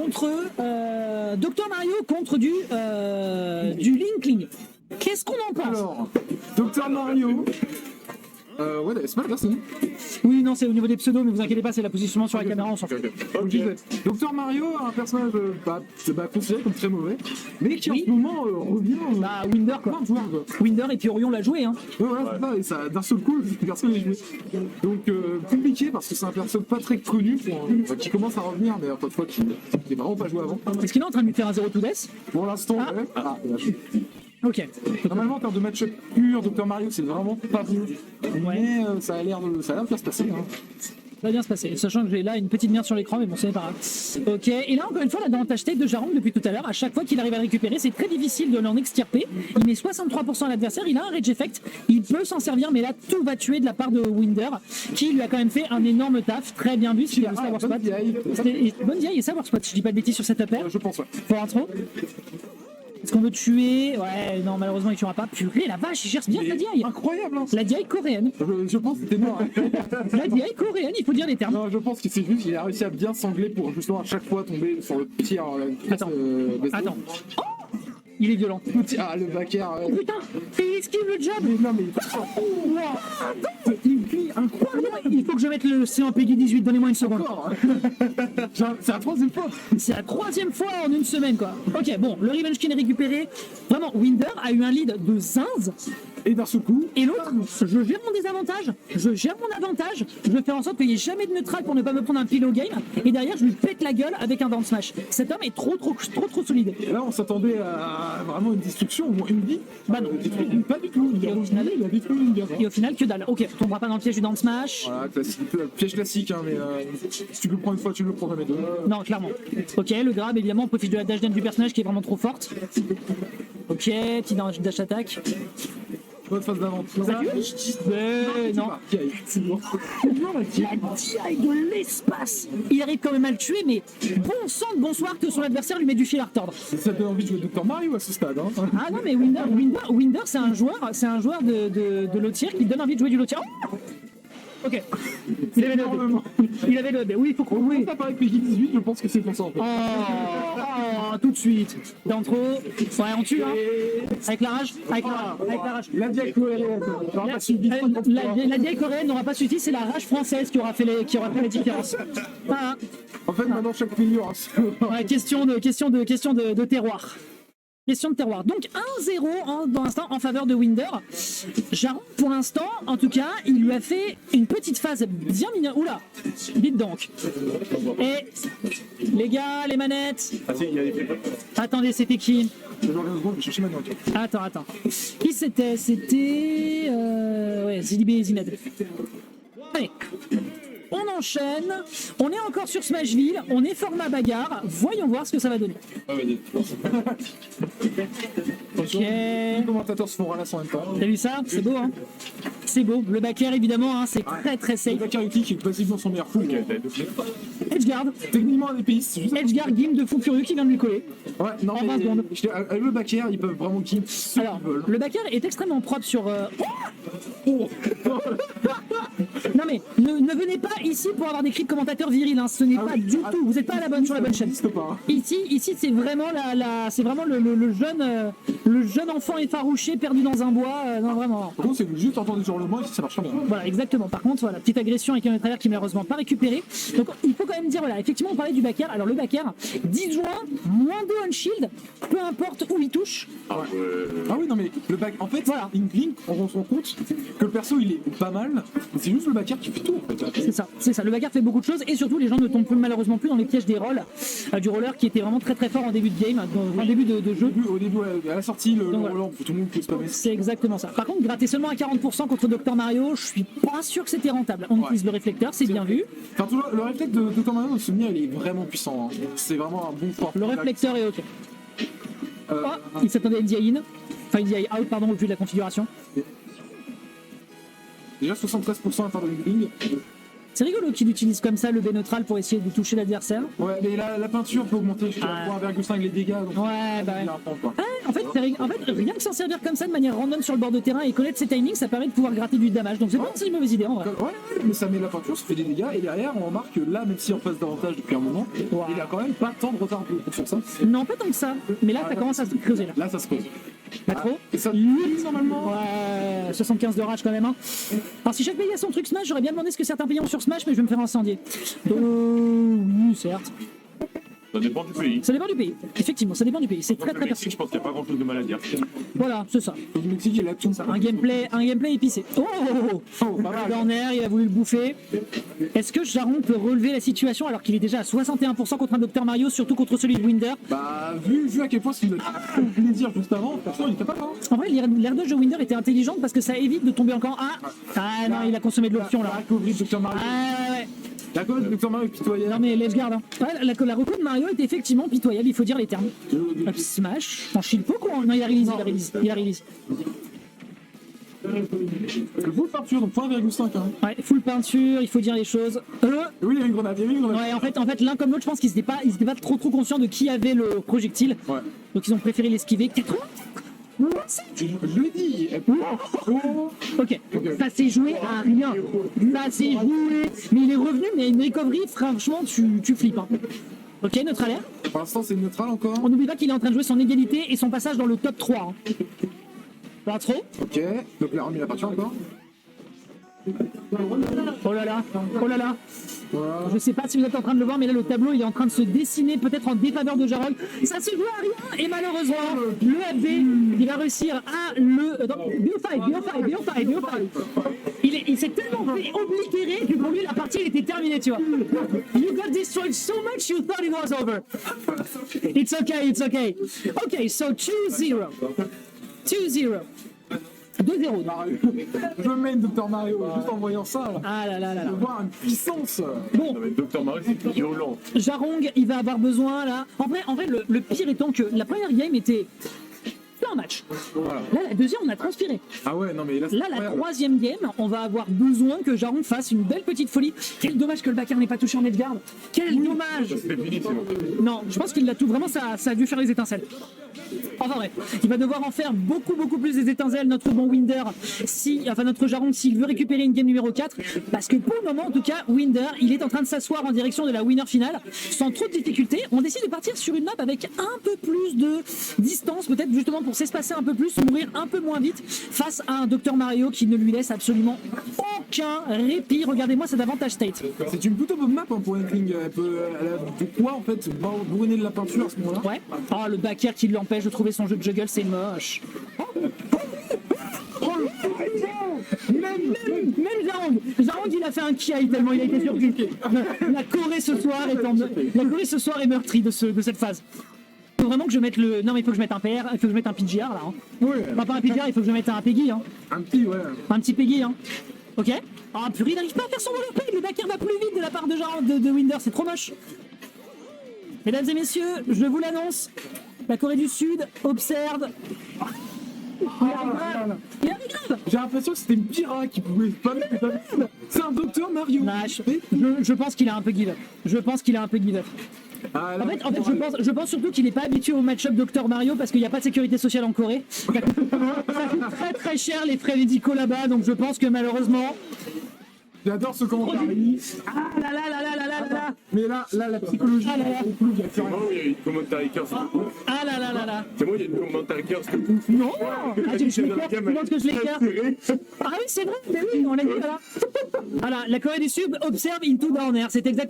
contre Dr Mario contre du Linkling. Qu'est-ce qu'on en pense? Alors, Dr Mario. Ouais, c'est pas la personne. Oui, non, c'est au niveau des pseudos, mais vous inquiétez pas, c'est la positionnement sur la caméra, on s'en fout. Dr Mario, un personnage considéré comme très mauvais, mais qui Oui. en ce moment revient. Bah, Winder quoi. Plein de joueurs, quoi. Winder et puis Orion l'a joué, hein. Ouais, voilà, c'est ça, et ça, d'un seul coup, personne n'est joué. Donc, compliqué parce que c'est un personnage pas très connu qui commence à revenir, mais encore une fois, qui n'est vraiment pas joué avant. Est-ce qu'il est en train de lui faire un 0 to death? Pour l'instant, Ah. ouais. Ah, Ok. normalement, en termes de match pur, Dr Mario, c'est vraiment pas bon. Mais ça a l'air de bien se passer. Hein. Ça va bien se passer, sachant que j'ai là une petite merde sur l'écran, mais bon, c'est pas grave. Ok, et là encore une fois, l'avantage tech de Jarong depuis tout à l'heure, à chaque fois qu'il arrive à le récupérer, c'est très difficile de l'en extirper. Il met 63% à l'adversaire, il a un rage effect, il peut s'en servir, mais là tout va tuer de la part de Winder, qui lui a quand même fait un énorme taf, très bien vu, c'était le Savoir Spot. Bonne DI et Savoir Spot, si je dis pas de bêtises sur cette upper. Je pense, ouais. Pour intro. Est-ce qu'on veut tuer? Ouais, non, malheureusement, il tuera pas. Purée, la vache, il gère bien la DI. Incroyable, hein. La DI coréenne. Je pense que c'était mort. La DI coréenne, il faut dire les termes. Non, je pense que c'est juste qu'il a réussi à bien sangler pour justement à chaque fois tomber sur le tir. Attends. Attends. Oh, il est violent. Ah, le backer. Oh, putain, il esquive le jab. Mais non, mais. Il crie incroyable. Il faut que je mette le C en Peggy 18, donnez-moi une seconde. C'est la troisième fois. C'est la troisième fois en une semaine, quoi. Ok, bon, le Revenge King est récupéré. Vraiment, Winder a eu un lead de zinz. Et d'un seul coup. Et l'autre, je gère mon désavantage, je gère mon avantage, je vais faire en sorte qu'il n'y ait jamais de neutral pour ne pas me prendre un pillow game, et derrière je lui pète la gueule avec un down smash. Cet homme est trop solide. Et là, on s'attendait à vraiment une destruction, au moins une vie. Bah non. Pas du tout. Il a détruit une vie. Et au final, que dalle. Ok, on tombera pas dans le piège du down smash. Voilà, piège classique, hein, mais si tu le prends une fois, tu le prends jamais deux. Non, clairement. Ok, le grab, évidemment, on profite de la dash dance du personnage qui est vraiment trop forte. Ok, petit dash attack. Bonne phase d'avant. Non. C'est bon. La DI de l'espace. Il arrive quand même à le tuer, mais bon sang de bonsoir que son adversaire lui met du fil à retordre. Ça te donne envie de jouer Dr Mario à ce stade. Hein. Ah non, mais Winder c'est un joueur de lotier qui donne envie de jouer du lotier. Oh, ok. Il avait le Il avait le oui, il faut qu'on. Oui. Ça paraît que Peggy 18, je pense que c'est pour ça en fait. Oh, tout de suite. D'intro. Ouais, on tue, hein. Avec la rage. Avec la rage. La DI coréenne n'aura pas suivi. La DI coréenne n'aura pas suffi, c'est la rage française qui aura fait les différences. Voilà. En fait, maintenant, chaque figure. Ouais, question de terroir. Question de terroir. Donc 1-0 dans l'instant en faveur de Winder. Jarong, pour l'instant, en tout cas, il lui a fait une petite phase bien mignonne. Oula, dites donc. Et les gars, les manettes. Attendez, c'était qui? Attends. Qui c'était? C'était ouais, Zilibé et Zined. Allez. On enchaîne, on est encore sur Smashville, on est format bagarre, voyons voir ce que ça va donner. Attention, les commentateurs se font ralasser en même temps. T'as vu ça? C'est beau, hein? C'est beau. Le backer, évidemment, hein, c'est très safe. Le backer Yuki qui est passivement son meilleur coup. Edgeguard. Techniquement, un épéiste. Edgeguard, game de fou furieux qui vient de lui coller. Ouais, non, En 20 secondes. Avec le backer, ils peuvent vraiment kill ce qu'ils Alors, veulent. le backer est extrêmement propre sur... Oh non mais, ne venez pas ici pour avoir des cris de commentateurs virils, hein. Ce n'est pas du tout, vous n'êtes pas sur la bonne chaîne. Ici c'est vraiment c'est vraiment le jeune enfant effarouché perdu dans un bois, non vraiment. Par contre, c'est juste entendre sur le mot et ça marche pas bien. Voilà, exactement. Par contre, voilà, petite agression avec un travers qui est malheureusement pas récupéré. Donc il faut quand même dire, voilà, effectivement on parlait du backer. Alors le backer, 10 joints, moins 2 on shield, peu importe où il touche. Ah oui, non mais le back, en fait, Voilà. Inkling, on se rend compte que le perso il est pas mal, c'est juste le backer qui fait tout en fait. C'est ça. Le backer fait beaucoup de choses et surtout les gens ne tombent malheureusement plus dans les pièges des rolls du roller qui était vraiment très fort en début de game, en début de jeu. Au début, à la sortie, le voilà. roller, tout le monde peut spammer. C'est exactement ça. Par contre, gratter seulement à 40% contre Dr Mario, je suis pas sûr que c'était rentable. On utilise le réflecteur, c'est bien vu. Enfin, toujours, le réflexe de Dr Mario, ce souvenir, il est vraiment puissant. Hein. C'est vraiment un bon point. Le réflecteur est ok. Il s'attendait à une DI in. Enfin, une DI out, pardon, au vu de la configuration. Déjà 73% à faire de Inkling. C'est rigolo qu'il utilise comme ça le B neutral pour essayer de toucher l'adversaire. Ouais, mais la peinture peut augmenter jusqu'à 3,5 les dégâts. Donc Ouais, bah ouais. il a un point, quoi. En fait, rien que s'en servir comme ça de manière random sur le bord de terrain et connaître ses timings, ça permet de pouvoir gratter du damage. Donc c'est pas une si mauvaise idée en vrai. Ouais, mais ça met la peinture, ça fait des dégâts, et derrière on remarque que là, même si on passe davantage depuis un moment, il a quand même pas tant de retard sur ça. Non, pas tant que ça. Mais là, ça commence à se creuser là. Là, ça se pose. Pas trop. Et ça, 8 normalement. Ouais, 75 de rage quand même. Hein. Alors si chaque pays a son truc Smash, j'aurais bien demandé ce que certains pays ont sur Smash, mais je vais me faire incendier. Oui, certes. Ça dépend du pays. Ça dépend du pays. Effectivement, ça dépend du pays. C'est très Le très Mexique, personnel. je pense qu'il n'y a pas grand chose de mal à dire. Voilà, c'est ça. Le Mexique, il a tout ça. Un gameplay épicé. Dans l'air, il a voulu le bouffer. Est-ce que Jaron peut relever la situation alors qu'il est déjà à 61% contre un Dr Mario, surtout contre celui de Winder? Bah, vu à quel point il a fait plaisir juste avant, franchement, il était pas mal. En vrai, l'air de jeu Winder était intelligente parce que ça évite de tomber encore. Ah non, il a consommé de l'option là. La recovery de Dr. Mario. Ah ouais. La recovery de Dr. Mario est pitoyable. Non mais let's garde. Hein. Ouais, la reco de Mario est effectivement pitoyable, il faut dire les termes. Hop, smash. En shield poke ou non, il a release. Le full peinture, donc 1,5. Hein. Ouais, full peinture, il faut dire les choses. Oui, il y a une grenade, Ouais, en fait, l'un comme l'autre, je pense qu'ils étaient pas trop conscients de qui avait le projectile. Ouais. Donc ils ont préféré l'esquiver. 80. Je l'ai dit. Ok, ça s'est joué à rien. Ça s'est joué. Mais il est revenu, mais une recovery, franchement, tu flippes. Hein. Ok, notre alerte. Pour l'instant, c'est neutral encore. On n'oublie pas qu'il est en train de jouer son égalité et son passage dans le top 3. Hein. Pas trop. Ok, donc il a remis la peinture encore. Oh là là. Voilà. Je sais pas si vous êtes en train de le voir, mais là le tableau il est en train de se dessiner peut-être en défaveur de Jarog. Ça se joue à rien et malheureusement le FB il va réussir à le BO5. Il s'est tellement fait oblitérer que pour lui la partie elle était terminée, tu vois. You got destroyed so much you thought it was over. It's okay. Okay, so 2-0. 2-0. Mario. Je mène Dr. Mario, juste en voyant ça. Là. Ah là là là là. Je vois une puissance. Bon, Non, mais Dr. Mario, c'est violent. Jarong, il va avoir besoin là. En vrai, le pire étant que la première game était un match. Voilà. Là, la deuxième, on a transpiré. Ah ouais, non mais là, c'est Là, la incroyable. troisième game, on va avoir besoin que Jarong fasse une belle petite folie. Quel dommage que le backer n'ait pas touché en edgeguard. Quel dommage. C'était fini, sinon. Non, je pense qu'il l'a tout. Vraiment, ça a dû faire les étincelles. Enfin bref, il va devoir en faire beaucoup plus des étincelles, notre bon Winder, notre Jarong, s'il veut récupérer une game numéro 4. Parce que pour le moment, en tout cas, Winder, il est en train de s'asseoir en direction de la winner finale, sans trop de difficultés. On décide de partir sur une map avec un peu plus de distance, peut-être justement pour s'espacer un peu plus, mourir un peu moins vite, face à un Dr Mario qui ne lui laisse absolument aucun répit. Regardez-moi cet avantage state. C'est une plutôt bonne map hein, pour Inkling. Elle a de quoi en fait bourriner de la peinture à ce moment-là. Ouais. Oh, le backer qui l'empêche de trouver son jeu de juggle, c'est moche. Même Jarong, il a fait un kiaï tellement il a été surpris. La Corée ce soir est meurtrie de cette phase. Il faut vraiment que je mette le. Non, mais il faut que je mette un PR, il faut que je mette un PGR là. Hein. Oui. Enfin, pas un PGR, il faut que je mette un Peggy. Hein. Un petit, ouais. Un petit Peggy. Hein. Ok. Ah, purée, il n'arrive pas à faire son wall play. Le backer va plus vite de la part de Winder, c'est trop moche. Mesdames et messieurs, je vous l'annonce. La Corée du Sud observe. Il arrive grave. J'ai l'impression que c'était une pirate qui pouvait pas mettre la merde. C'est un Dr. Mario. Nah, je pense qu'il a un peu give up. Ah, là, En fait, je pense surtout qu'il n'est pas habitué au match-up Dr Mario parce qu'il n'y a pas de sécurité sociale en Corée. Ça coûte très cher les frais médicaux là-bas, donc je pense que malheureusement. J'adore ce commentaire. Ah là là là là là là là. Mais là, la psychologie. Ah là là. est plus, il y a plus rien. Non, il y a une commentaire curse. Ah là là là là. C'est moi, il y a une commentaire curse. Non. Ah, tu penses que je l'écarte. Ah oui, c'est vrai, mais oui, on l'a dit, voilà. Voilà, la Corée du Sud observe Into Down Air, c'est exactement.